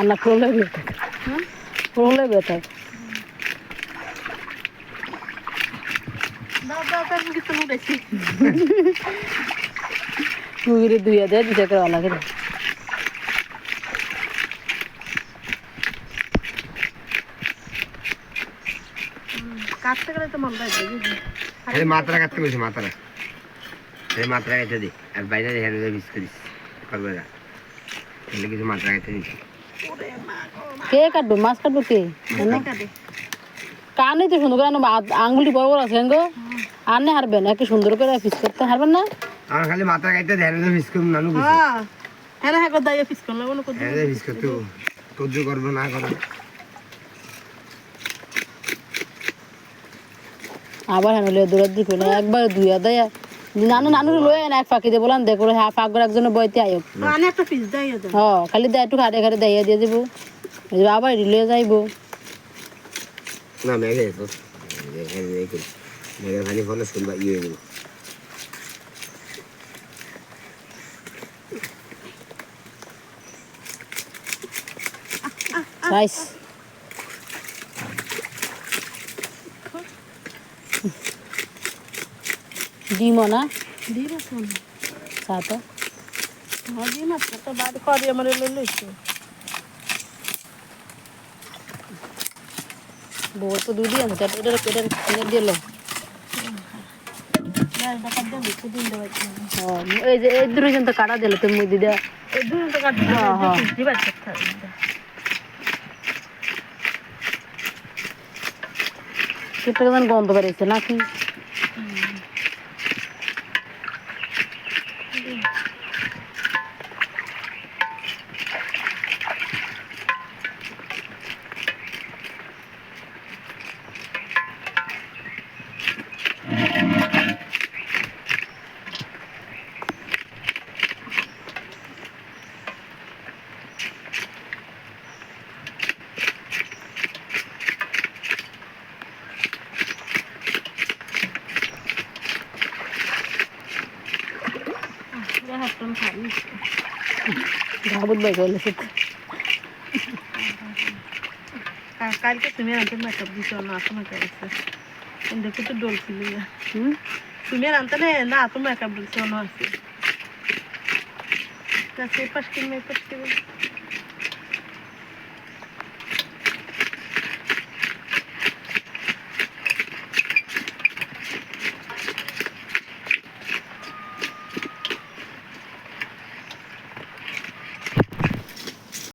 আন্না প্রলে বেটা প্রলে বেটা দাদা কিছু না দেখি মুগিরে দুইয়া দেয় দিতে করে লাগে কাটতে গেলে তো মন যায় আরে মাত্রা কাটতে বলছি মাত্রা এই মাত্রা কেটে দি আর বাইরে হ্যান্ড মিস করিস করবে না তাহলে কিছু মাত্রা কেটে দিস কে কাটবে মাছ কাটবে কে কানে তো সুন্দর করে আঙ্গুলি বড় বড় আছে গো আনে হারবেন একে সুন্দর করে পিস করতে হারবেন না আমার খালি মাত্রা কেটে ধ্যান মিস করুন নানু কিছু হ্যাঁ হ্যাঁ হ্যাঁ দাই পিস করলে কোনো কত হ্যাঁ মিস করতে সহ্য করবো না করবো আবার হ্যাঁ হলে দৌড়ার দিকে না একবার দুইয়া দেয় নানু নানুর লয়ে না এক ফাঁকি দিয়ে বলান দেখো হ্যাঁ ফাঁক করে একজনে বইতে আয়ক মানে একটা পিস দাই দাও হ্যাঁ খালি দেয় একটু খাটে খাটে দিয়ে দিয়ে দেবো আবার রিলে যাইবো না মেঘে তো মেঘের পানি ফলে শুনবা ইয়ে হয়ে যাবো রাইস ডিম না দিন আছে সাথে হ্যাঁ দিন আছে তো বাড়ি করে আমার লইছো বউ তো দুধই আছে এটা কেটে দিল এই যে এই দুজন তো কাটা দিল তুমি দিদা এই দুটো তো কাটতে হ্যাঁ, হ্যাঁ। দিবা চেষ্টা কেটে গন্ধ বেরিয়েছে নাকি হাতটা খালি ভাবুত ভাই বলে কালকে তুমি আনতে মেকআপ দিছো না তো মেকআপ আছে দেখো তো ডল ছিল তুমি আনতে না তো মেকআপ দিছো না আছে কাছে পাশ কি মেকআপ